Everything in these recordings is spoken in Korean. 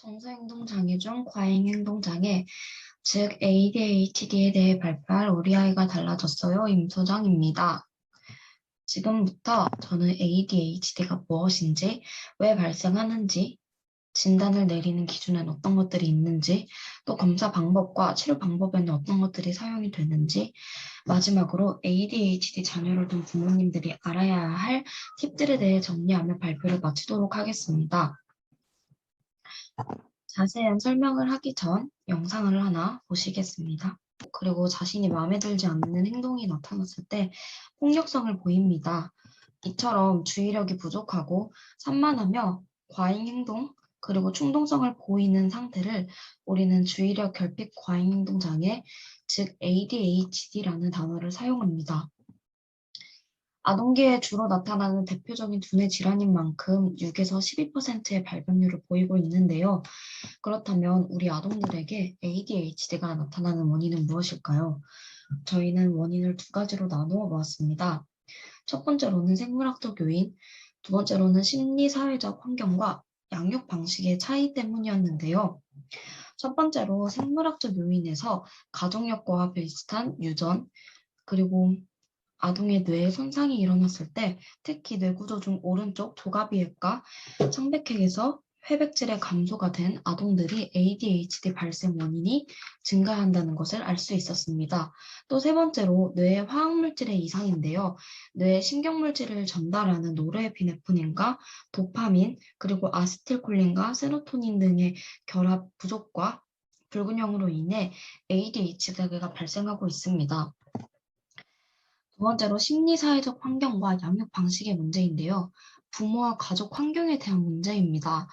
정서행동장애 중 과잉행동장애, 즉 ADHD에 대해 발표할 우리 아이가 달라졌어요. 임소장입니다. 지금부터 저는 ADHD가 무엇인지, 왜 발생하는지, 진단을 내리는 기준엔 어떤 것들이 있는지, 또 검사 방법과 치료 방법에는 어떤 것들이 사용이 되는지, 마지막으로 ADHD 자녀를 둔 부모님들이 알아야 할 팁들에 대해 정리하며 발표를 마치도록 하겠습니다. 자세한 설명을 하기 전 영상을 하나 보시겠습니다. 그리고 자신이 마음에 들지 않는 행동이 나타났을 때 폭력성을 보입니다. 이처럼 주의력이 부족하고 산만하며 과잉 행동, 그리고 충동성을 보이는 상태를 우리는 주의력 결핍 과잉 행동 장애, 즉 ADHD라는 단어를 사용합니다. 아동계에 주로 나타나는 대표적인 두뇌 질환인 만큼 6에서 12%의 발병률을 보이고 있는데요. 그렇다면 우리 아동들에게 ADHD가 나타나는 원인은 무엇일까요? 저희는 원인을 두 가지로 나누어 보았습니다. 첫 번째로는 생물학적 요인, 두 번째로는 심리사회적 환경과 양육 방식의 차이 때문이었는데요. 첫 번째로 생물학적 요인에서 가족력과 비슷한 유전, 그리고 아동의 뇌에 손상이 일어났을 때 특히 뇌구조 중 오른쪽 조가비핵과 청백핵에서 회백질의 감소가 된 아동들이 ADHD 발생 원인이 증가한다는 것을 알 수 있었습니다. 또 세 번째로 뇌의 화학물질의 이상인데요. 뇌에 신경물질을 전달하는 노르에피네프린과 도파민, 그리고 아세틸콜린과 세로토닌 등의 결합 부족과 불균형으로 인해 ADHD가 발생하고 있습니다. 두 번째로 심리사회적 환경과 양육 방식의 문제인데요. 부모와 가족 환경에 대한 문제입니다.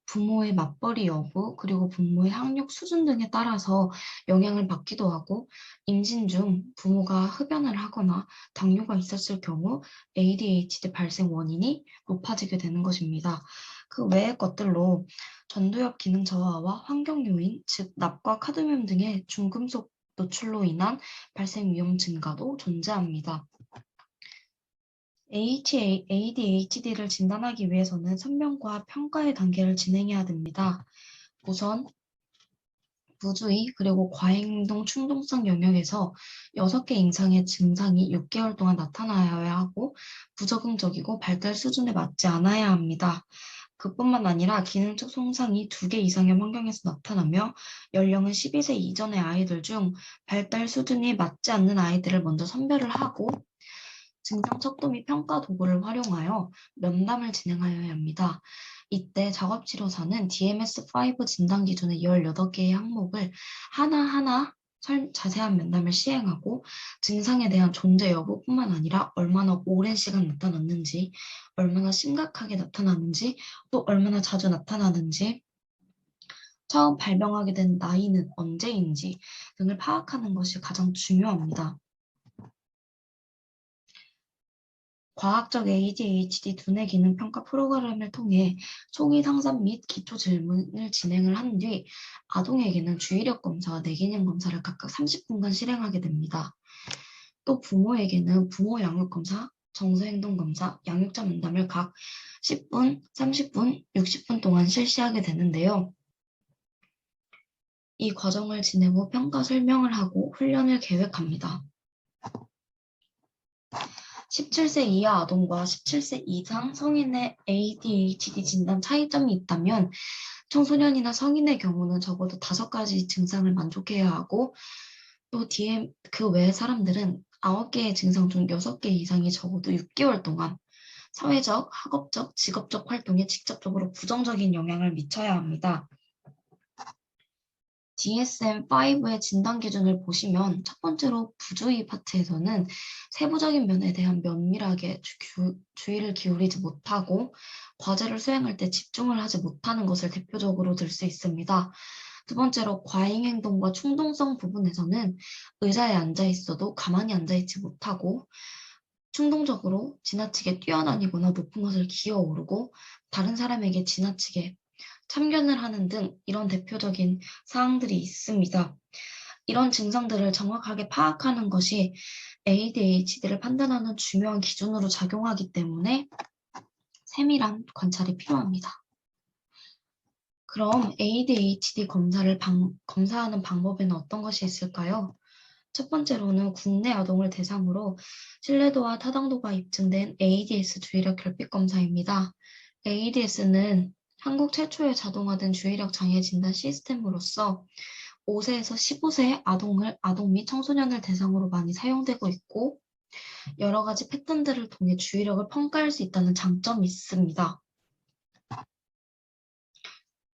부모의 맞벌이 여부, 그리고 부모의 학력 수준 등에 따라서 영향을 받기도 하고, 임신 중 부모가 흡연을 하거나 당뇨가 있었을 경우 ADHD 발생 원인이 높아지게 되는 것입니다. 그 외의 것들로 전두엽 기능 저하와 환경 요인, 즉 납과 카드뮴 등의 중금속 노출로 인한 발생 위험 증가도 존재합니다. ADHD를 진단하기 위해서는 선명과 평가의 단계를 진행해야 됩니다. 우선 부주의 그리고 과행동 충동성 영역에서 6개 이상의 증상이 6개월 동안 나타나야 하고 부적응적이고 발달 수준에 맞지 않아야 합니다. 그뿐만 아니라 기능적 손상이 2개 이상의 환경에서 나타나며 연령은 12세 이전의 아이들 중 발달 수준이 맞지 않는 아이들을 먼저 선별을 하고 증상 척도 및 평가 도구를 활용하여 면담을 진행하여야 합니다. 이때 작업치료사는 DMS5 진단 기준의 18개의 항목을 하나하나 자세한 면담을 시행하고 증상에 대한 존재 여부뿐만 아니라 얼마나 오랜 시간 나타났는지, 얼마나 심각하게 나타나는지, 또 얼마나 자주 나타나는지, 처음 발병하게 된 나이는 언제인지 등을 파악하는 것이 가장 중요합니다. 과학적 ADHD 두뇌 기능 평가 프로그램을 통해 초기 상담 및 기초 질문을 진행을 한 뒤 아동에게는 주의력 검사와 뇌기능 검사를 각각 30분간 실행하게 됩니다. 또 부모에게는 부모 양육 검사, 정서 행동 검사, 양육자 면담을 각 10분, 30분, 60분 동안 실시하게 되는데요. 이 과정을 지낸 후 평가 설명을 하고 훈련을 계획합니다. 17세 이하 아동과 17세 이상 성인의 ADHD 진단 차이점이 있다면 청소년이나 성인의 경우는 적어도 5가지 증상을 만족해야 하고 또 그 외의 사람들은 9개의 증상 중 6개 이상이 적어도 6개월 동안 사회적, 학업적, 직업적 활동에 직접적으로 부정적인 영향을 미쳐야 합니다. DSM-5의 진단 기준을 보시면 첫 번째로 부주의 파트에서는 세부적인 면에 대한 면밀하게 주의를 기울이지 못하고 과제를 수행할 때 집중을 하지 못하는 것을 대표적으로 들 수 있습니다. 두 번째로 과잉 행동과 충동성 부분에서는 의자에 앉아 있어도 가만히 앉아 있지 못하고 충동적으로 지나치게 뛰어다니거나 높은 것을 기어오르고 다른 사람에게 지나치게 참견을 하는 등 이런 대표적인 사항들이 있습니다. 이런 증상들을 정확하게 파악하는 것이 ADHD를 판단하는 중요한 기준으로 작용하기 때문에 세밀한 관찰이 필요합니다. 그럼 ADHD 검사하는 방법에는 어떤 것이 있을까요? 첫 번째로는 국내 아동을 대상으로 신뢰도와 타당도가 입증된 ADS 주의력 결핍 검사입니다. ADS는 한국 최초의 자동화된 주의력 장애 진단 시스템으로서 5세에서 15세 아동 및 청소년을 대상으로 많이 사용되고 있고 여러 가지 패턴들을 통해 주의력을 평가할 수 있다는 장점이 있습니다.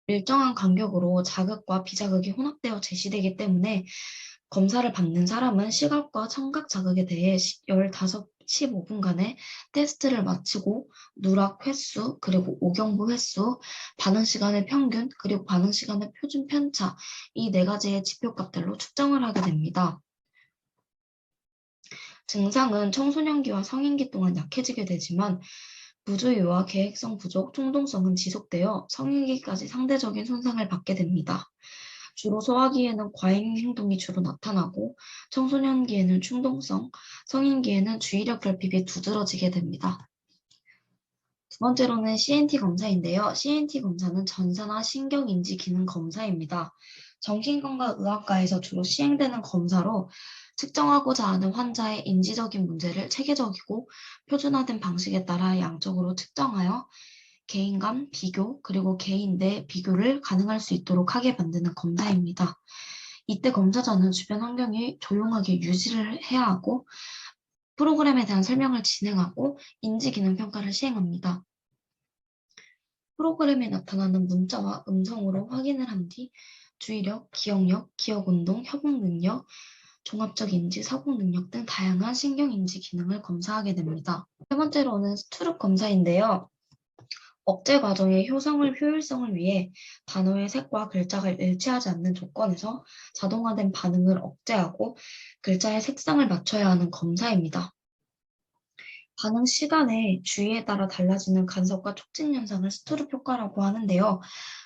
일정한 간격으로 자극과 비자극이 혼합되어 제시되기 때문에 검사를 받는 사람은 시각과 청각 자극에 대해 15분간의 테스트를 마치고 누락 횟수, 그리고 오경부 횟수, 반응 시간의 평균, 그리고 반응 시간의 표준 편차, 이 네 가지의 지표값들로 측정을 하게 됩니다. 증상은 청소년기와 성인기 동안 약해지게 되지만 부주의와 계획성 부족, 충동성은 지속되어 성인기까지 상대적인 손상을 받게 됩니다. 주로 소화기에는 과잉 행동이 주로 나타나고 청소년기에는 충동성, 성인기에는 주의력 결핍이 두드러지게 됩니다. 두 번째로는 CNT 검사인데요. CNT 검사는 전사나 신경인지 기능 검사입니다. 정신건강의학과에서 주로 시행되는 검사로 측정하고자 하는 환자의 인지적인 문제를 체계적이고 표준화된 방식에 따라 양적으로 측정하여 개인 간 비교, 그리고 개인 내 비교를 가능할 수 있도록 하게 만드는 검사입니다. 이때 검사자는 주변 환경이 조용하게 유지를 해야 하고 프로그램에 대한 설명을 진행하고 인지기능 평가를 시행합니다. 프로그램에 나타나는 문자와 음성으로 확인을 한 뒤 주의력, 기억력, 기억운동, 협응능력, 종합적 인지, 사고능력 등 다양한 신경인지 기능을 검사하게 됩니다. 세 번째로는 스투룹 검사인데요. 억제 과정의 효율성을 위해 단어의 색과 글자가 일치하지 않는 조건에서 자동화된 반응을 억제하고 글자의 색상을 맞춰야 하는 검사입니다. 반응 시간에 주의에 따라 달라지는 간섭과 촉진 현상을 스투룹 효과라고 하는데요.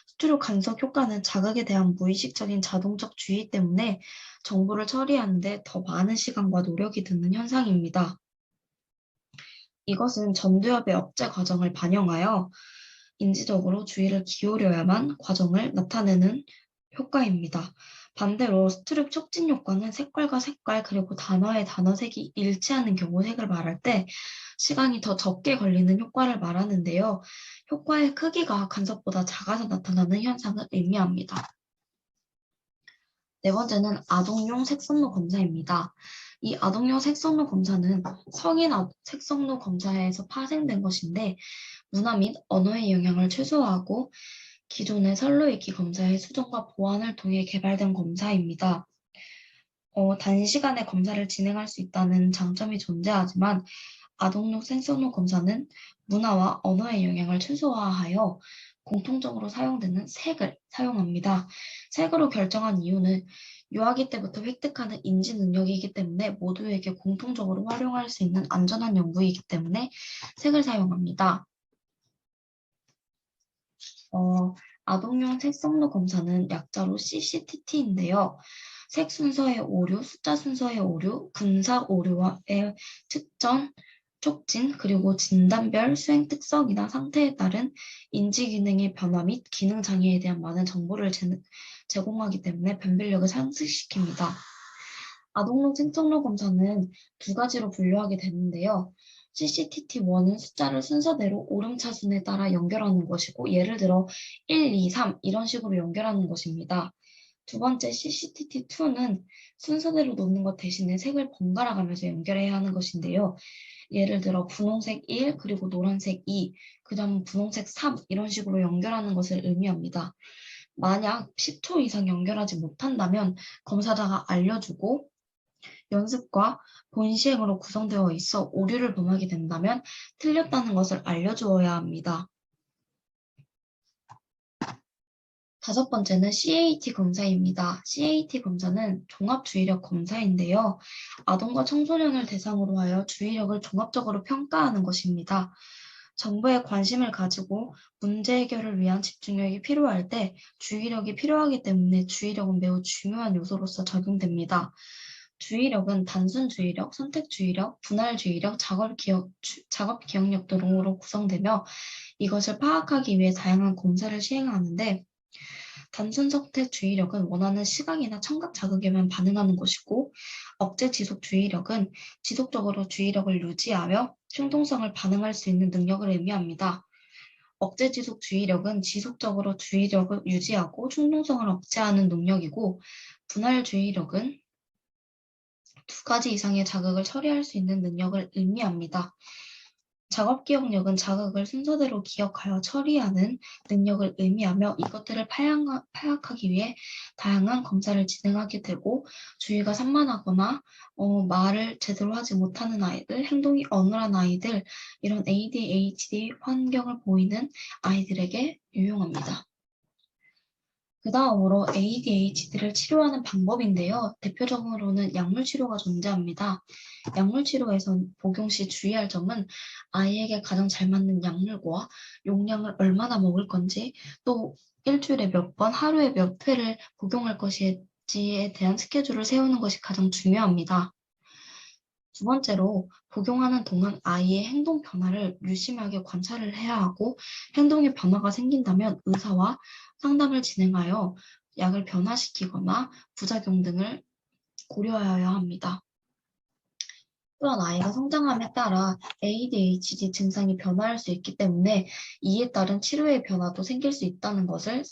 스투룹 간섭 효과는 자극에 대한 무의식적인 자동적 주의 때문에 정보를 처리하는데 더 많은 시간과 노력이 드는 현상입니다. 이것은 전두엽의 억제 과정을 반영하여 인지적으로 주의를 기울여야만 과정을 나타내는 효과입니다. 반대로 스트룹 촉진 효과는 색깔과 색깔 그리고 단어의 단어색이 일치하는 경우 색을 말할 때 시간이 더 적게 걸리는 효과를 말하는데요. 효과의 크기가 간섭보다 작아서 나타나는 현상을 의미합니다. 네 번째는 아동용 색선로 검사입니다. 이 아동용 색선로 검사는 성인 색선로 검사에서 파생된 것인데 문화 및 언어의 영향을 최소화하고 기존의 선로읽기 검사의 수정과 보완을 통해 개발된 검사입니다. 단시간에 검사를 진행할 수 있다는 장점이 존재하지만 아동용 색선로 검사는 문화와 언어의 영향을 최소화하여 공통적으로 사용되는 색을 사용합니다. 색으로 결정한 이유는 유아기 때부터 획득하는 인지 능력이기 때문에 모두에게 공통적으로 활용할 수 있는 안전한 연구이기 때문에 색을 사용합니다. 아동용 색선로 검사는 약자로 CCTT인데요. 색 순서의 오류, 숫자 순서의 오류, 근사 오류와의 측정, 촉진, 그리고 진단별 수행 특성이나 상태에 따른 인지 기능의 변화 및 기능 장애에 대한 많은 정보를 제공하기 때문에 변별력을 상승시킵니다. 아동용 색선로 검사는 두 가지로 분류하게 되는데요. CCTT1은 숫자를 순서대로 오름차순에 따라 연결하는 것이고 예를 들어 1, 2, 3 이런 식으로 연결하는 것입니다. 두 번째 CCTT2는 순서대로 놓는 것 대신에 색을 번갈아 가면서 연결해야 하는 것인데요. 예를 들어 분홍색 1, 그리고 노란색 2, 그 다음 분홍색 3 이런 식으로 연결하는 것을 의미합니다. 만약 10초 이상 연결하지 못한다면 검사자가 알려주고 연습과 본시행으로 구성되어 있어 오류를 범하게 된다면 틀렸다는 것을 알려주어야 합니다. 다섯 번째는 CAT 검사입니다. CAT 검사는 종합주의력 검사인데요. 아동과 청소년을 대상으로 하여 주의력을 종합적으로 평가하는 것입니다. 정보에 관심을 가지고 문제 해결을 위한 집중력이 필요할 때 주의력이 필요하기 때문에 주의력은 매우 중요한 요소로서 적용됩니다. 주의력은 단순 주의력, 선택 주의력, 분할 주의력, 작업 기억력 등으로 구성되며 이것을 파악하기 위해 다양한 검사를 시행하는데 단순 선택 주의력은 원하는 시각이나 청각 자극에만 반응하는 것이고, 억제 지속 주의력은 지속적으로 주의력을 유지하며 충동성을 반응할 수 있는 능력을 의미합니다. 억제 지속 주의력은 지속적으로 주의력을 유지하고 충동성을 억제하는 능력이고, 분할 주의력은 두 가지 이상의 자극을 처리할 수 있는 능력을 의미합니다. 작업 기억력은 자극을 순서대로 기억하여 처리하는 능력을 의미하며 이것들을 파악하기 위해 다양한 검사를 진행하게 되고, 주의가 산만하거나 말을 제대로 하지 못하는 아이들, 행동이 어눌한 아이들, 이런 ADHD 환경을 보이는 아이들에게 유용합니다. 그 다음으로 ADHD를 치료하는 방법인데요. 대표적으로는 약물 치료가 존재합니다. 약물 치료에선 복용 시 주의할 점은 아이에게 가장 잘 맞는 약물과 용량을 얼마나 먹을 건지, 또 일주일에 몇 번, 하루에 몇 회를 복용할 것인지에 대한 스케줄을 세우는 것이 가장 중요합니다. 두 번째로, 복용하는 동안 아이의 행동 변화를 유심하게 관찰을 해야 하고, 행동의 변화가 생긴다면 의사와 상담을 진행하여 약을 변화시키거나 부작용 등을 고려하여야 합니다. 또한 아이가 성장함에 따라 ADHD 증상이 변화할 수 있기 때문에 이에 따른 치료의 변화도 생길 수 있다는 것을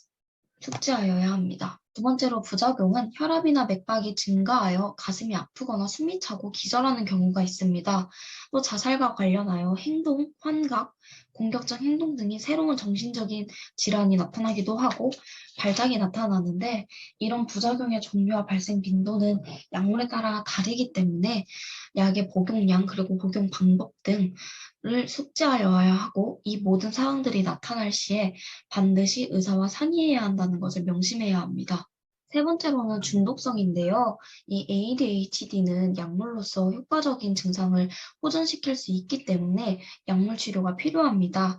숙지하여야 합니다. 두 번째로, 부작용은 혈압이나 맥박이 증가하여 가슴이 아프거나 숨이 차고 기절하는 경우가 있습니다. 또 자살과 관련하여 행동, 환각, 공격적 행동 등이 새로운 정신적인 질환이 나타나기도 하고 발작이 나타나는데, 이런 부작용의 종류와 발생 빈도는 약물에 따라 다르기 때문에 약의 복용량 그리고 복용 방법 등을 숙지하여야 하고, 이 모든 사항들이 나타날 시에 반드시 의사와 상의해야 한다는 것을 명심해야 합니다. 세 번째로는 중독성인데요. 이 ADHD는 약물로서 효과적인 증상을 호전시킬 수 있기 때문에 약물 치료가 필요합니다.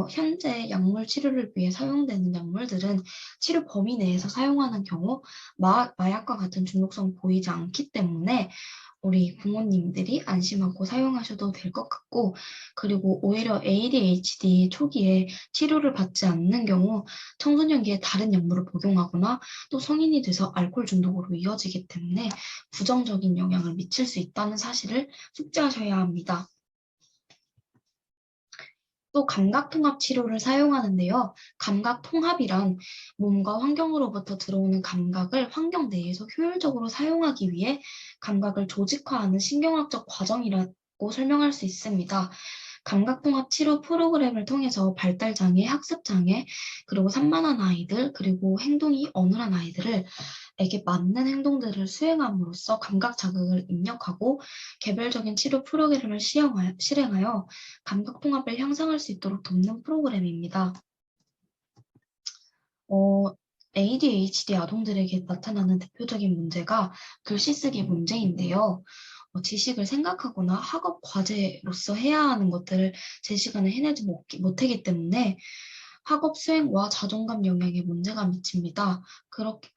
현재 약물 치료를 위해 사용되는 약물들은 치료 범위 내에서 사용하는 경우 마약과 같은 중독성 보이지 않기 때문에 우리 부모님들이 안심하고 사용하셔도 될 것 같고, 그리고 오히려 ADHD 초기에 치료를 받지 않는 경우 청소년기에 다른 약물을 복용하거나 또 성인이 돼서 알코올 중독으로 이어지기 때문에 부정적인 영향을 미칠 수 있다는 사실을 숙지하셔야 합니다. 또 감각통합 치료를 사용하는데요. 감각통합이란 몸과 환경으로부터 들어오는 감각을 환경 내에서 효율적으로 사용하기 위해 감각을 조직화하는 신경학적 과정이라고 설명할 수 있습니다. 감각통합 치료 프로그램을 통해서 발달장애, 학습장애, 그리고 산만한 아이들, 그리고 행동이 어눌한 아이들에게 맞는 행동들을 수행함으로써 감각 자극을 입력하고 개별적인 치료 프로그램을 실행하여 감각 통합을 향상할 수 있도록 돕는 프로그램입니다. ADHD 아동들에게 나타나는 대표적인 문제가 글씨 쓰기 문제인데요. 지식을 생각하거나 학업 과제로서 해야 하는 것들을 제 시간에 해내지 못하기 때문에 학업 수행과 자존감 영향에 문제가 미칩니다. 그렇게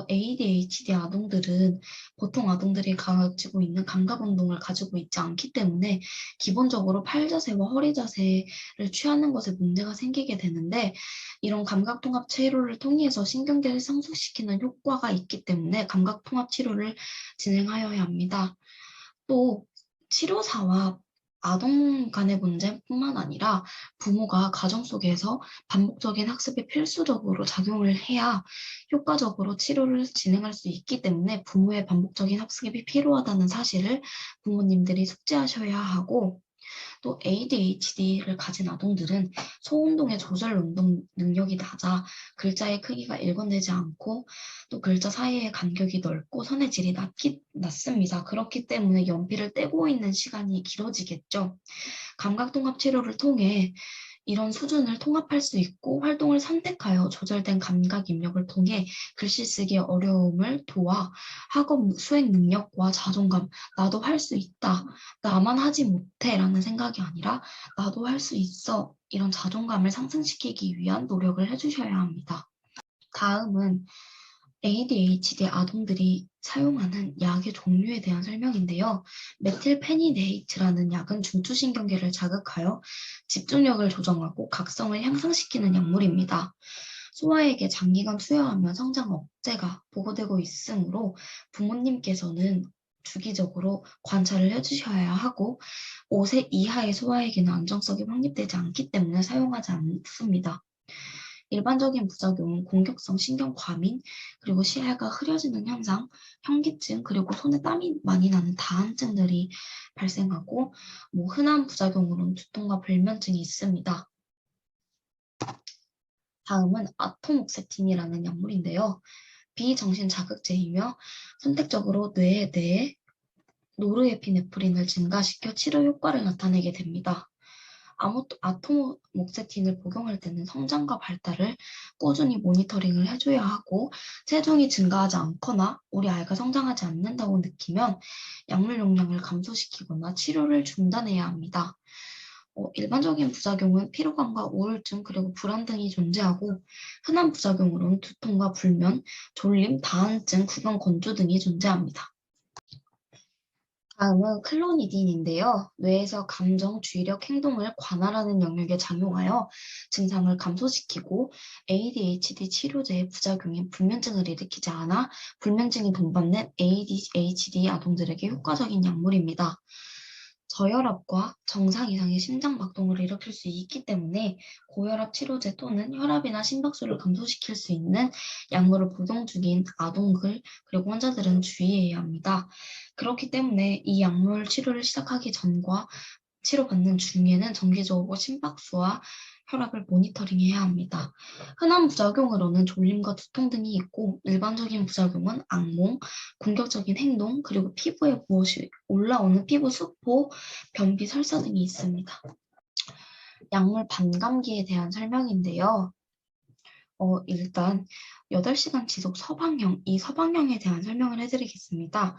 ADHD 아동들은 보통 아동들이 가지고 있는 감각 운동을 가지고 있지 않기 때문에 기본적으로 팔 자세와 허리 자세를 취하는 것에 문제가 생기게 되는데, 이런 감각 통합 치료를 통해서 신경계를 성숙시키는 효과가 있기 때문에 감각 통합 치료를 진행하여야 합니다. 또 치료사와 아동 간의 문제뿐만 아니라 부모가 가정 속에서 반복적인 학습에 필수적으로 작용을 해야 효과적으로 치료를 진행할 수 있기 때문에 부모의 반복적인 학습이 필요하다는 사실을 부모님들이 숙지하셔야 하고, 또 ADHD를 가진 아동들은 소운동의 조절 운동 능력이 낮아 글자의 크기가 일관되지 않고, 또 글자 사이의 간격이 넓고 선의 질이 낮습니다. 그렇기 때문에 연필을 떼고 있는 시간이 길어지겠죠. 감각통합 치료를 통해 이런 수준을 통합할 수 있고, 활동을 선택하여 조절된 감각 입력을 통해 글씨 쓰기의 어려움을 도와 학업 수행 능력과 자존감, 나도 할 수 있다, 나만 하지 못해 라는 생각이 아니라 나도 할 수 있어, 이런 자존감을 상승시키기 위한 노력을 해주셔야 합니다. 다음은 ADHD 아동들이 사용하는 약의 종류에 대한 설명인데요. 메틸페니데이트라는 약은 중추신경계를 자극하여 집중력을 조정하고 각성을 향상시키는 약물입니다. 소아에게 장기간 투여하면 성장 억제가 보고되고 있으므로 부모님께서는 주기적으로 관찰을 해주셔야 하고 5세 이하의 소아에게는 안정성이 확립되지 않기 때문에 사용하지 않습니다. 일반적인 부작용은 공격성 신경 과민, 그리고 시야가 흐려지는 현상, 현기증, 그리고 손에 땀이 많이 나는 다한증들이 발생하고 흔한 부작용으로는 두통과 불면증이 있습니다. 다음은 아토목세틴이라는 약물인데요. 비정신 자극제이며 선택적으로 뇌에 대해 노르에피네프린을 증가시켜 치료 효과를 나타내게 됩니다. 아토목세틴을 복용할 때는 성장과 발달을 꾸준히 모니터링을 해줘야 하고 체중이 증가하지 않거나 우리 아이가 성장하지 않는다고 느끼면 약물 용량을 감소시키거나 치료를 중단해야 합니다. 일반적인 부작용은 피로감과 우울증 그리고 불안 등이 존재하고 흔한 부작용으로는 두통과 불면, 졸림, 다한증, 구강 건조 등이 존재합니다. 다음은 클로니딘인데요. 뇌에서 감정, 주의력, 행동을 관할하는 영역에 작용하여 증상을 감소시키고 ADHD 치료제의 부작용인 불면증을 일으키지 않아 불면증이 동반된 ADHD 아동들에게 효과적인 약물입니다. 저혈압과 정상 이상의 심장박동을 일으킬 수 있기 때문에 고혈압 치료제 또는 혈압이나 심박수를 감소시킬 수 있는 약물을 복용 중인 아동들 그리고 환자들은 주의해야 합니다. 그렇기 때문에 이 약물 치료를 시작하기 전과 치료받는 중에는 정기적으로 심박수와 혈압을 모니터링해야 합니다. 흔한 부작용으로는 졸림과 두통 등이 있고 일반적인 부작용은 악몽, 공격적인 행동, 그리고 피부에 무엇이 올라오는 피부 수포, 변비, 설사 등이 있습니다. 약물 반감기에 대한 설명인데요. 일단 8시간 지속 서방형, 이 서방형에 대한 설명을 해드리겠습니다.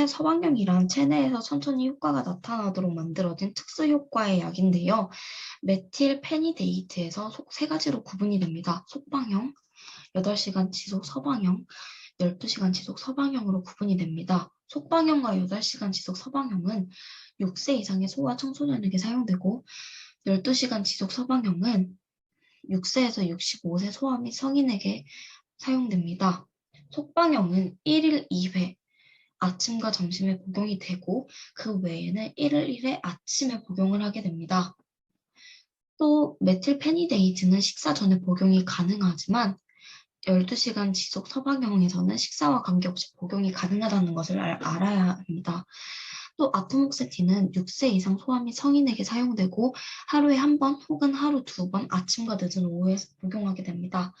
서방형이란 체내에서 천천히 효과가 나타나도록 만들어진 특수 효과의 약인데요. 메틸페니데이트에서 세 가지로 구분이 됩니다. 속방형, 8시간 지속 서방형, 12시간 지속 서방형으로 구분이 됩니다. 속방형과 8시간 지속 서방형은 6세 이상의 소아 청소년에게 사용되고 12시간 지속 서방형은 6세에서 65세 소아 및 성인에게 사용됩니다. 속방형은 1일 2회 아침과 점심에 복용이 되고 그 외에는 1일 1회 아침에 복용을 하게 됩니다. 또 메틸페니데이트는 식사 전에 복용이 가능하지만 12시간 지속 서방형에서는 식사와 관계없이 복용이 가능하다는 것을 알아야 합니다. 또 아토목세틴은 6세 이상 소아 및 성인에게 사용되고 하루에 한 번 혹은 하루 2번 아침과 늦은 오후에 복용하게 됩니다.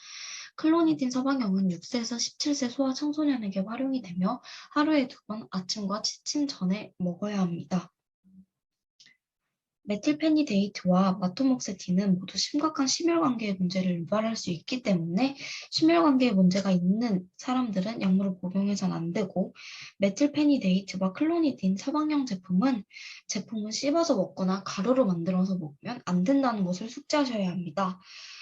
클로니딘 서방형은 6세에서 17세 소아 청소년에게 활용이 되며 하루에 2번 아침과 취침 전에 먹어야 합니다. 메틸페니데이트와 마토목세틴은 모두 심각한 심혈관계의 문제를 유발할 수 있기 때문에 심혈관계에 문제가 있는 사람들은 약물을 복용해서는 안 되고 메틸페니데이트와 클로니딘 서방형 제품은 씹어서 먹거나 가루로 만들어서 먹으면 안 된다는 것을 숙지하셔야 합니다.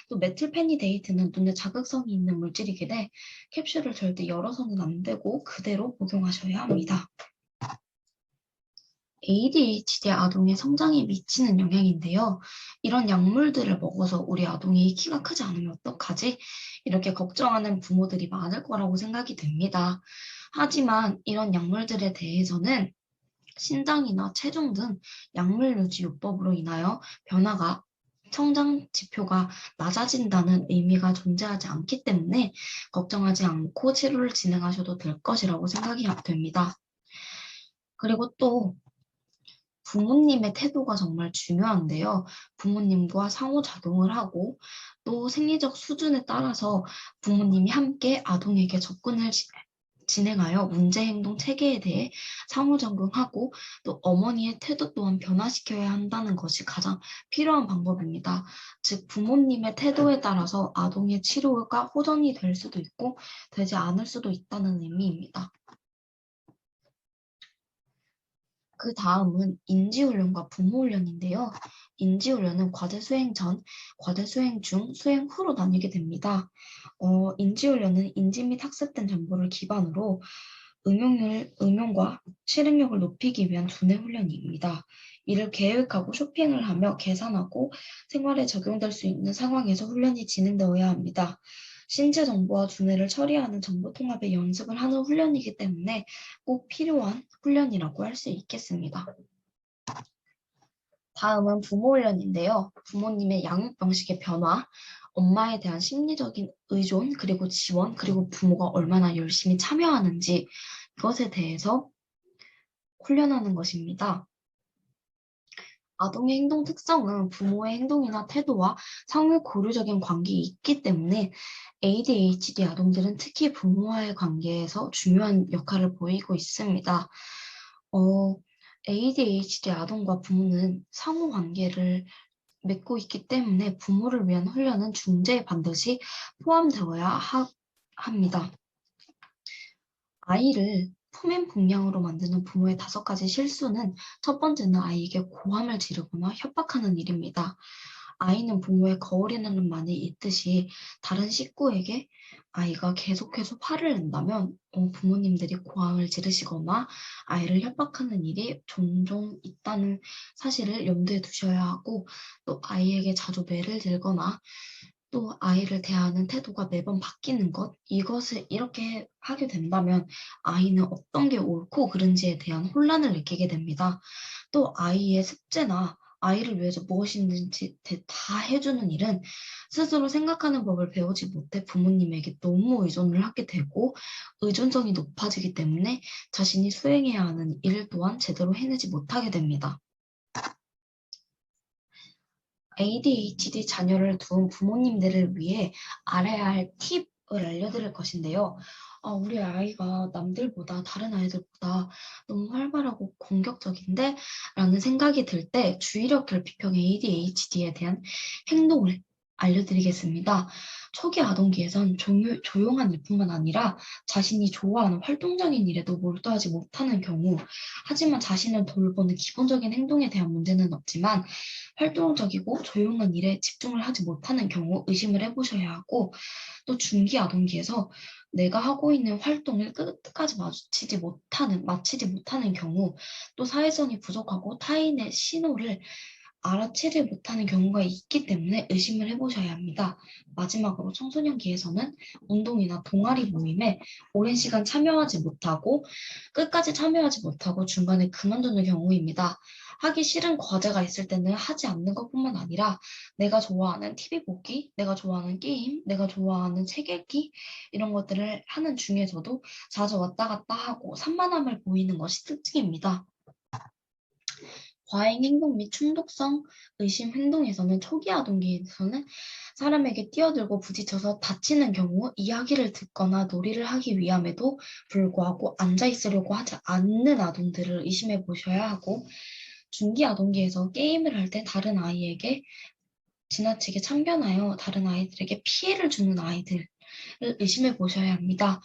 또 메틸페니데이트는 눈에 자극성이 있는 물질이기 때문에 캡슐을 절대 열어서는 안 되고 그대로 복용하셔야 합니다. ADHD 아동의 성장에 미치는 영향인데요. 이런 약물들을 먹어서 우리 아동이 키가 크지 않으면 어떡하지? 이렇게 걱정하는 부모들이 많을 거라고 생각이 됩니다. 하지만 이런 약물들에 대해서는 신장이나 체중 등 약물 유지 요법으로 인하여 변화가 성장 지표가 낮아진다는 의미가 존재하지 않기 때문에 걱정하지 않고 치료를 진행하셔도 될 것이라고 생각이 됩니다. 그리고 또 부모님의 태도가 정말 중요한데요. 부모님과 상호작용을 하고 또 생리적 수준에 따라서 부모님이 함께 아동에게 접근을 진행하여 문제행동 체계에 대해 상호작용하고 또 어머니의 태도 또한 변화시켜야 한다는 것이 가장 필요한 방법입니다. 즉 부모님의 태도에 따라서 아동의 치료가 호전이 될 수도 있고 되지 않을 수도 있다는 의미입니다. 그 다음은 인지훈련과 분모훈련인데요. 인지훈련은 과제 수행 전, 과제 수행 중, 수행 후로 나뉘게 됩니다. 인지훈련은 인지 및 학습된 정보를 기반으로 응용과 실행력을 높이기 위한 두뇌 훈련입니다. 이를 계획하고 쇼핑을 하며 계산하고 생활에 적용될 수 있는 상황에서 훈련이 진행되어야 합니다. 신체 정보와 두뇌를 처리하는 정보 통합의 연습을 하는 훈련이기 때문에 꼭 필요한 훈련이라고 할 수 있겠습니다. 다음은 부모 훈련인데요. 부모님의 양육 방식의 변화, 엄마에 대한 심리적인 의존, 그리고 지원, 그리고 부모가 얼마나 열심히 참여하는지 이것에 대해서 훈련하는 것입니다. 아동의 행동 특성은 부모의 행동이나 태도와 상호 고류적인 관계에 있기 때문에 ADHD 아동들은 특히 부모와의 관계에서 중요한 역할을 보이고 있습니다. ADHD 아동과 부모는 상호 관계를 맺고 있기 때문에 부모를 위한 훈련은 중재에 반드시 포함되어야 합니다. 아이를 포맨풍량으로 만드는 부모의 5가지 실수는 첫 번째는 아이에게 고함을 지르거나 협박하는 일입니다. 아이는 부모의 거울이 나는 말이 있듯이 다른 식구에게 아이가 계속해서 화를 낸다면 부모님들이 고함을 지르시거나 아이를 협박하는 일이 종종 있다는 사실을 염두에 두셔야 하고 또 아이에게 자주 매를 들거나 또 아이를 대하는 태도가 매번 바뀌는 것, 이것을 이렇게 하게 된다면 아이는 어떤 게 옳고 그른지에 대한 혼란을 느끼게 됩니다. 또 아이의 숙제나 아이를 위해서 무엇이든지 다 해주는 일은 스스로 생각하는 법을 배우지 못해 부모님에게 너무 의존을 하게 되고 의존성이 높아지기 때문에 자신이 수행해야 하는 일 또한 제대로 해내지 못하게 됩니다. ADHD 자녀를 둔 부모님들을 위해 알아야 할 팁을 알려드릴 것인데요. 우리 아이가 남들보다 다른 아이들보다 너무 활발하고 공격적인데? 라는 생각이 들 때 주의력 결핍형 ADHD에 대한 행동을 알려드리겠습니다. 초기 아동기에선 조용한 일뿐만 아니라 자신이 좋아하는 활동적인 일에도 몰두하지 못하는 경우, 하지만 자신을 돌보는 기본적인 행동에 대한 문제는 없지만 활동적이고 조용한 일에 집중을 하지 못하는 경우 의심을 해보셔야 하고 또 중기 아동기에서 내가 하고 있는 활동을 끝까지 마치지 못하는 경우 또 사회성이 부족하고 타인의 신호를 알아채지 못하는 경우가 있기 때문에 의심을 해보셔야 합니다. 마지막으로 청소년기에서는 운동이나 동아리 모임에 오랜 시간 참여하지 못하고 끝까지 참여하지 못하고 중간에 그만두는 경우입니다. 하기 싫은 과제가 있을 때는 하지 않는 것뿐만 아니라 내가 좋아하는 TV 보기, 내가 좋아하는 게임, 내가 좋아하는 책 읽기 이런 것들을 하는 중에서도 자주 왔다 갔다 하고 산만함을 보이는 것이 특징입니다. 과잉 행동 및 충동성 의심 행동에서는 초기 아동기에서는 사람에게 뛰어들고 부딪혀서 다치는 경우 이야기를 듣거나 놀이를 하기 위함에도 불구하고 앉아 있으려고 하지 않는 아동들을 의심해 보셔야 하고 중기 아동기에서 게임을 할 때 다른 아이에게 지나치게 참견하여 다른 아이들에게 피해를 주는 아이들을 의심해 보셔야 합니다.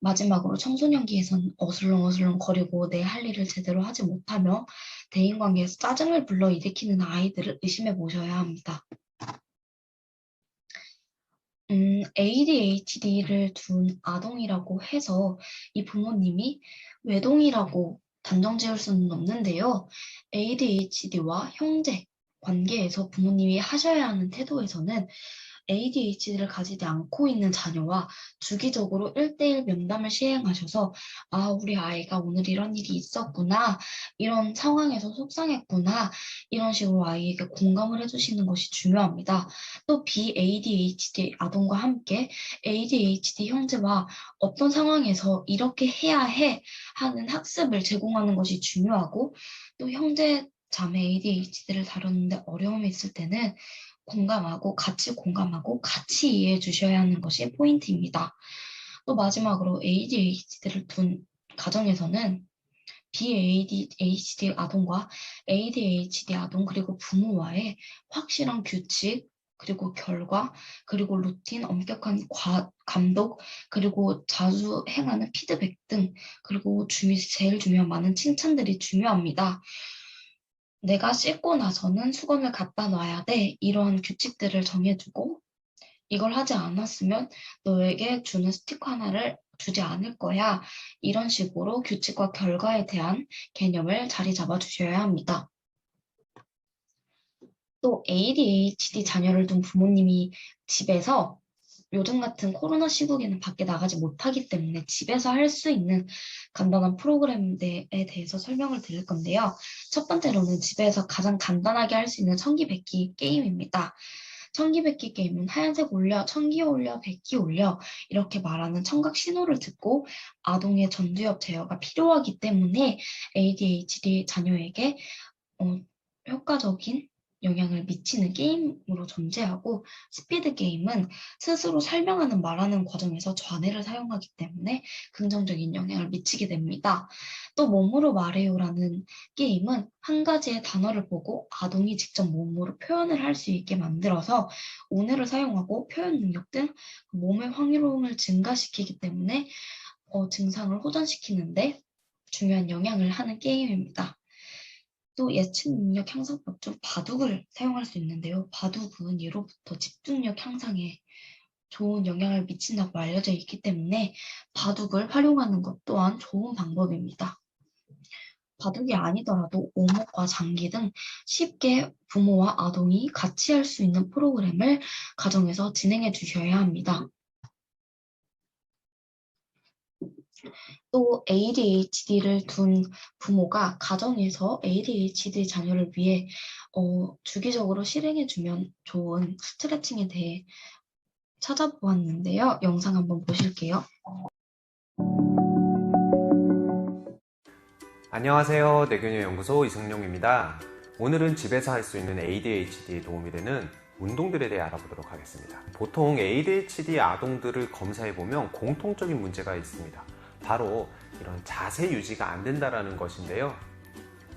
마지막으로 청소년기에선 어슬렁어슬렁 거리고 내 할 일을 제대로 하지 못하며 대인관계에서 짜증을 불러일으키는 아이들을 의심해 보셔야 합니다. ADHD를 둔 아동이라고 해서 이 부모님이 외동이라고 단정 지을 수는 없는데요. ADHD와 형제 관계에서 부모님이 하셔야 하는 태도에서는 ADHD를 가지지 않고 있는 자녀와 주기적으로 1:1 면담을 시행하셔서 우리 아이가 오늘 이런 일이 있었구나, 이런 상황에서 속상했구나, 이런 식으로 아이에게 공감을 해주시는 것이 중요합니다. 또 BADHD 아동과 함께 ADHD 형제와 어떤 상황에서 이렇게 해야 해 하는 학습을 제공하는 것이 중요하고 또 형제 자매 ADHD를 다루는데 어려움이 있을 때는 공감하고 같이 이해해 주셔야 하는 것이 포인트입니다. 또 마지막으로 ADHD를 둔 가정에서는 BADHD 아동과 ADHD 아동 그리고 부모와의 확실한 규칙 그리고 결과 그리고 루틴, 엄격한 감독 그리고 자주 행하는 피드백 등 그리고 제일 중요한 많은 칭찬들이 중요합니다. 내가 씻고 나서는 수건을 갖다 놔야 돼. 이런 규칙들을 정해주고 이걸 하지 않았으면 너에게 주는 스티커 하나를 주지 않을 거야. 이런 식으로 규칙과 결과에 대한 개념을 자리 잡아 주셔야 합니다. 또 ADHD 자녀를 둔 부모님이 집에서 요즘 같은 코로나 시국에는 밖에 나가지 못하기 때문에 집에서 할 수 있는 간단한 프로그램에 대해서 설명을 드릴 건데요. 첫 번째로는 집에서 가장 간단하게 할 수 있는 천기백기 게임입니다. 천기백기 게임은 하얀색 올려, 천기 올려, 백기 올려 이렇게 말하는 청각 신호를 듣고 아동의 전두엽 제어가 필요하기 때문에 ADHD 자녀에게 어, 효과적인 영향을 미치는 게임으로 존재하고 스피드 게임은 스스로 설명하는 말하는 과정에서 좌뇌를 사용하기 때문에 긍정적인 영향을 미치게 됩니다. 또 몸으로 말해요라는 게임은 한 가지의 단어를 보고 아동이 직접 몸으로 표현을 할 수 있게 만들어서 우뇌를 사용하고 표현 능력 등 몸의 활용을 증가시키기 때문에 증상을 호전시키는데 중요한 영향을 하는 게임입니다. 또 예측 능력 향상법 중 바둑을 사용할 수 있는데요. 바둑은 예로부터 집중력 향상에 좋은 영향을 미친다고 알려져 있기 때문에 바둑을 활용하는 것 또한 좋은 방법입니다. 바둑이 아니더라도 오목과 장기 등 쉽게 부모와 아동이 같이 할 수 있는 프로그램을 가정에서 진행해 주셔야 합니다. 또 ADHD를 둔 부모가 가정에서 ADHD 자녀를 위해 주기적으로 실행해주면 좋은 스트레칭에 대해 찾아보았는데요. 영상 한번 보실게요. 안녕하세요. 뇌교녀연구소 이승용입니다. 오늘은 집에서 할 수 있는 ADHD에 도움이 되는 운동들에 대해 알아보도록 하겠습니다. 보통 ADHD 아동들을 검사해보면 공통적인 문제가 있습니다. 바로 이런 자세 유지가 안 된다는 것인데요.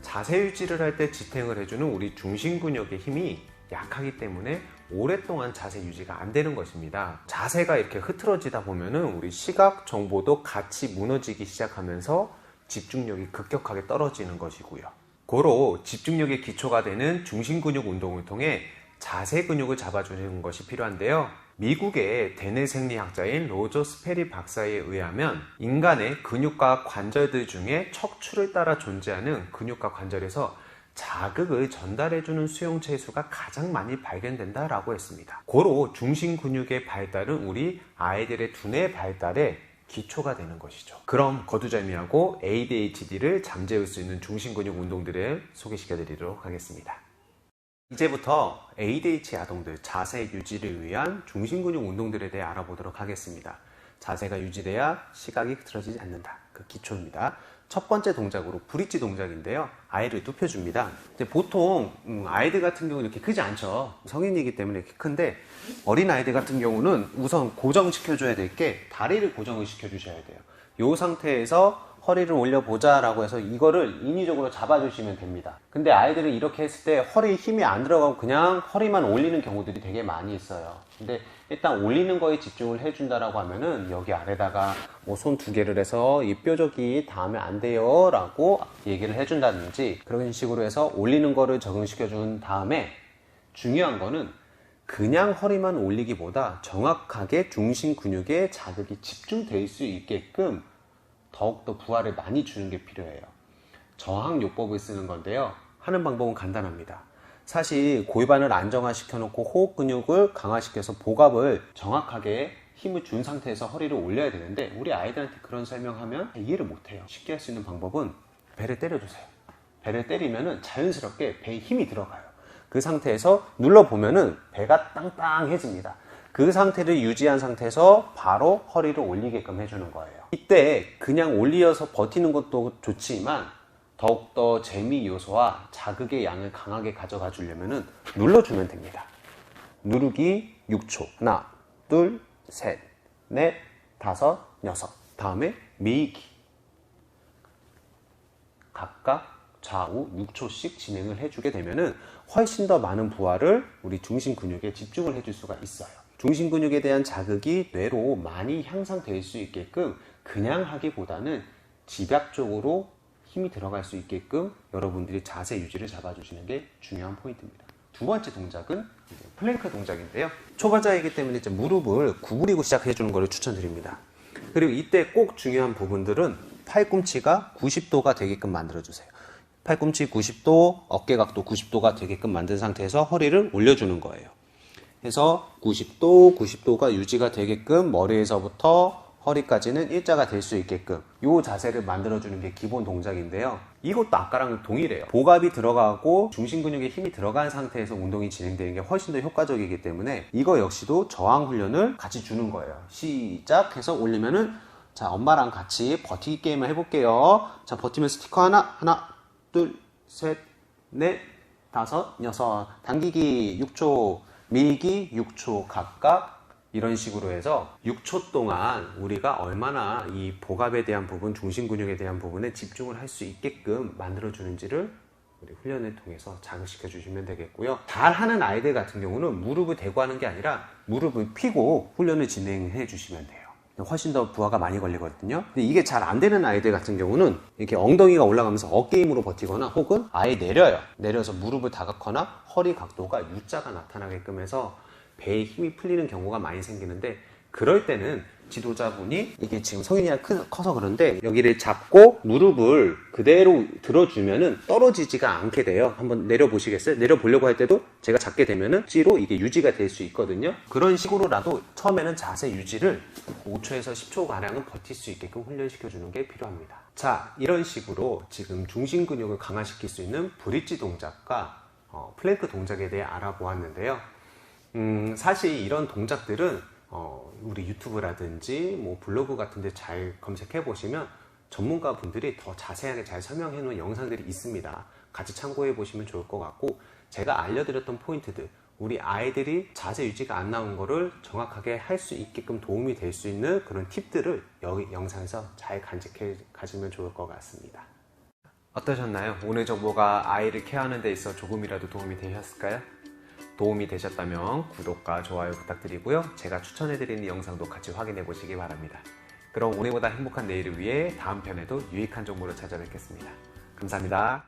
자세 유지를 할 때 지탱을 해주는 우리 중심 근육의 힘이 약하기 때문에 오랫동안 자세 유지가 안 되는 것입니다. 자세가 이렇게 흐트러지다 보면은 우리 시각 정보도 같이 무너지기 시작하면서 집중력이 급격하게 떨어지는 것이고요. 고로 집중력의 기초가 되는 중심 근육 운동을 통해 자세 근육을 잡아주는 것이 필요한데요. 미국의 대뇌 생리학자인 로저 스페리 박사에 의하면 인간의 근육과 관절들 중에 척추를 따라 존재하는 근육과 관절에서 자극을 전달해주는 수용체수가 가장 많이 발견된다라고 했습니다. 고로 중심 근육의 발달은 우리 아이들의 두뇌 발달에 기초가 되는 것이죠. 그럼 거두절미하고 ADHD를 잠재울 수 있는 중심근육 운동들을 소개시켜 드리도록 하겠습니다. 이제부터 ADHD 아동들 자세 유지를 위한 중심근육 운동들에 대해 알아보도록 하겠습니다. 자세가 유지돼야 시각이 흐트러지지 않는다. 그 기초입니다. 첫 번째 동작으로 브릿지 동작인데요. 아이를 눕혀줍니다. 근데 보통 아이들 같은 경우는 이렇게 크지 않죠. 성인이기 때문에 이렇게 큰데 어린 아이들 같은 경우는 우선 고정시켜줘야 될 게 다리를 고정을 시켜주셔야 돼요. 이 상태에서 허리를 올려보자 라고 해서 이거를 인위적으로 잡아주시면 됩니다. 근데 아이들은 이렇게 했을 때 허리에 힘이 안 들어가고 그냥 허리만 올리는 경우들이 되게 많이 있어요. 근데 일단 올리는 거에 집중을 해준다라고 하면은 여기 아래다가 뭐 손 두 개를 해서 이 뾰족이 닿으면 안 돼요 라고 얘기를 해준다든지 그런 식으로 해서 올리는 거를 적응시켜 준 다음에 중요한 거는 그냥 허리만 올리기보다 정확하게 중심 근육에 자극이 집중될 수 있게끔 더욱더 부하를 많이 주는 게 필요해요. 저항요법을 쓰는 건데요. 하는 방법은 간단합니다. 사실 골반을 안정화시켜 놓고 호흡 근육을 강화시켜서 복압을 정확하게 힘을 준 상태에서 허리를 올려야 되는데 우리 아이들한테 그런 설명하면 이해를 못해요. 쉽게 할 수 있는 방법은 배를 때려주세요. 배를 때리면 자연스럽게 배에 힘이 들어가요. 그 상태에서 눌러보면 배가 땅땅해집니다. 그 상태를 유지한 상태에서 바로 허리를 올리게끔 해주는 거예요. 이때 그냥 올리어서 버티는 것도 좋지만 더욱더 재미 요소와 자극의 양을 강하게 가져가 주려면 눌러주면 됩니다. 누르기 6초. 하나, 둘, 셋, 넷, 다섯, 여섯. 다음에 밀기. 각각 좌우 6초씩 진행을 해주게 되면 훨씬 더 많은 부하를 우리 중심 근육에 집중을 해줄 수가 있어요. 중심 근육에 대한 자극이 뇌로 많이 향상될 수 있게끔 그냥 하기보다는 집약적으로 힘이 들어갈 수 있게끔 여러분들이 자세 유지를 잡아주시는 게 중요한 포인트입니다. 두 번째 동작은 플랭크 동작인데요. 초보자이기 때문에 이제 무릎을 구부리고 시작해 주는 것을 추천드립니다. 그리고 이때 꼭 중요한 부분들은 팔꿈치가 90도가 되게끔 만들어 주세요. 팔꿈치 90도, 어깨각도 90도가 되게끔 만든 상태에서 허리를 올려주는 거예요. 해서 90도가 유지가 되게끔 머리에서부터 허리까지는 일자가 될 수 있게끔 이 자세를 만들어주는 게 기본 동작인데요. 이것도 아까랑 동일해요. 복압이 들어가고 중심 근육에 힘이 들어간 상태에서 운동이 진행되는 게 훨씬 더 효과적이기 때문에 이거 역시도 저항 훈련을 같이 주는 거예요. 시작해서 올리면은 자, 엄마랑 같이 버티기 게임을 해볼게요. 자, 버티면 스티커 하나, 둘, 셋, 넷, 다섯, 여섯. 당기기 6초, 밀기 6초 각각 이런 식으로 해서 6초 동안 우리가 얼마나 이 복압에 대한 부분, 중심 근육에 대한 부분에 집중을 할 수 있게끔 만들어주는지를 우리 훈련을 통해서 자극시켜 주시면 되겠고요. 잘하는 아이들 같은 경우는 무릎을 대고 하는 게 아니라 무릎을 펴고 훈련을 진행해 주시면 돼요. 훨씬 더 부하가 많이 걸리거든요. 근데 이게 잘 안 되는 아이들 같은 경우는 이렇게 엉덩이가 올라가면서 어깨 힘으로 버티거나 혹은 아예 내려요. 내려서 무릎을 다각거나 허리 각도가 U자가 나타나게끔 해서 배에 힘이 풀리는 경우가 많이 생기는데 그럴 때는 지도자분이 이게 지금 성인이가 커서 그런데 여기를 잡고 무릎을 그대로 들어주면은 떨어지지가 않게 돼요. 한번 내려보시겠어요? 내려보려고 할 때도 제가 잡게 되면은 G로 이게 유지가 될 수 있거든요. 그런 식으로라도 처음에는 자세 유지를 5초에서 10초 가량은 버틸 수 있게끔 훈련시켜 주는 게 필요합니다. 자, 이런 식으로 지금 중심 근육을 강화시킬 수 있는 브릿지 동작과 플랭크 동작에 대해 알아보았는데요. 사실 이런 동작들은 우리 유튜브라든지 뭐 블로그 같은 데 잘 검색해 보시면 전문가 분들이 더 자세하게 잘 설명해 놓은 영상들이 있습니다. 같이 참고해 보시면 좋을 것 같고 제가 알려드렸던 포인트들 우리 아이들이 자세 유지가 안 나온 거를 정확하게 할 수 있게끔 도움이 될 수 있는 그런 팁들을 여기 영상에서 잘 간직해 가시면 좋을 것 같습니다. 어떠셨나요? 오늘 정보가 아이를 케어하는 데 있어 조금이라도 도움이 되셨을까요? 도움이 되셨다면 구독과 좋아요 부탁드리고요. 제가 추천해드리는 영상도 같이 확인해 보시기 바랍니다. 그럼 오늘보다 행복한 내일을 위해 다음 편에도 유익한 정보로 찾아뵙겠습니다. 감사합니다.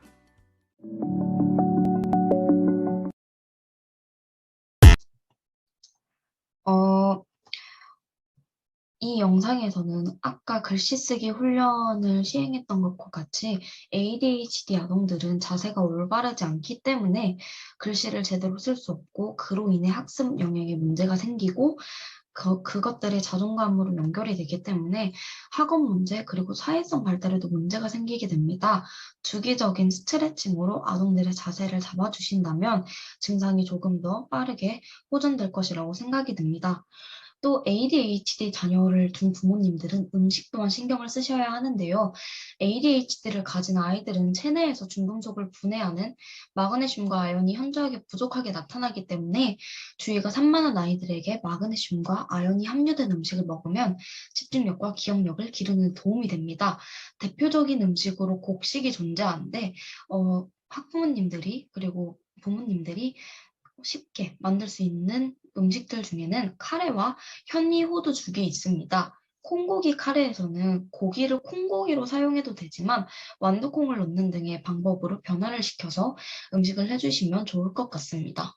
어, 이 영상에서는 아까 글씨 쓰기 훈련을 시행했던 것과 같이 ADHD 아동들은 자세가 올바르지 않기 때문에 글씨를 제대로 쓸 수 없고 그로 인해 학습 영역에 문제가 생기고 그것들이 자존감으로 연결이 되기 때문에 학업 문제 그리고 사회성 발달에도 문제가 생기게 됩니다. 주기적인 스트레칭으로 아동들의 자세를 잡아주신다면 증상이 조금 더 빠르게 호전될 것이라고 생각이 듭니다. 또 ADHD 자녀를 둔 부모님들은 음식 또한 신경을 쓰셔야 하는데요. ADHD를 가진 아이들은 체내에서 중금속을 분해하는 마그네슘과 아연이 현저하게 부족하게 나타나기 때문에 주의가 산만한 아이들에게 마그네슘과 아연이 함유된 음식을 먹으면 집중력과 기억력을 기르는 데 도움이 됩니다. 대표적인 음식으로 곡식이 존재하는데 학부모님들이 그리고 부모님들이 쉽게 만들 수 있는 음식들 중에는 카레와 현미 호두죽이 있습니다. 콩고기 카레에서는 고기를 콩고기로 사용해도 되지만 완두콩을 넣는 등의 방법으로 변화를 시켜서 음식을 해주시면 좋을 것 같습니다.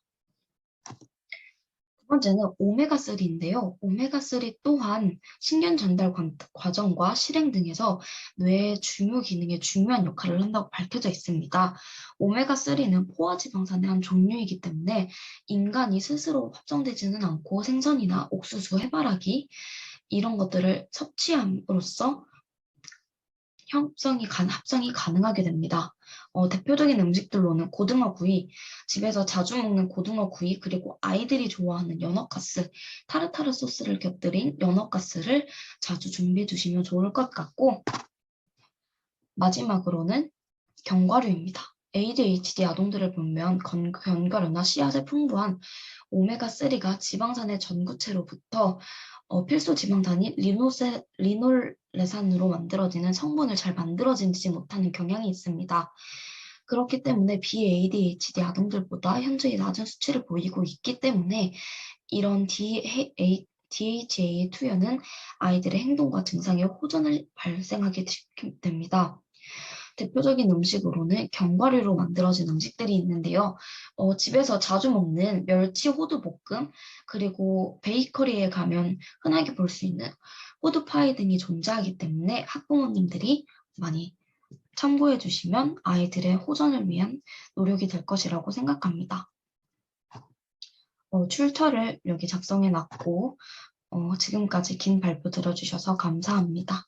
두 번째는 오메가3인데요. 오메가3 또한 신경 전달 과정과 실행 등에서 뇌의 중요 기능에 중요한 역할을 한다고 밝혀져 있습니다. 오메가3는 포화지방산의 한 종류이기 때문에 인간이 스스로 합성되지는 않고 생선이나 옥수수, 해바라기 이런 것들을 섭취함으로써 합성이 가능하게 됩니다. 대표적인 음식들로는 고등어 구이, 집에서 자주 먹는 고등어 구이, 그리고 아이들이 좋아하는 연어가스, 타르타르 소스를 곁들인 연어가스를 자주 준비해 두시면 좋을 것 같고, 마지막으로는 견과류입니다. ADHD 아동들을 보면 견과류나 씨앗에 풍부한 오메가3가 지방산의 전구체로부터 필수 지방산인 리놀레산으로 만들어지는 성분을 잘 만들어지지 못하는 경향이 있습니다. 그렇기 때문에 BADHD 아동들보다 현저히 낮은 수치를 보이고 있기 때문에 이런 DHA의 투여는 아이들의 행동과 증상에 호전을 발생하게 됩니다. 대표적인 음식으로는 견과류로 만들어진 음식들이 있는데요. 집에서 자주 먹는 멸치 호두 볶음, 그리고 베이커리에 가면 흔하게 볼 수 있는 호두파이 등이 존재하기 때문에 학부모님들이 많이 참고해 주시면 아이들의 호전을 위한 노력이 될 것이라고 생각합니다. 출처를 여기 작성해 놨고, 지금까지 긴 발표 들어주셔서 감사합니다.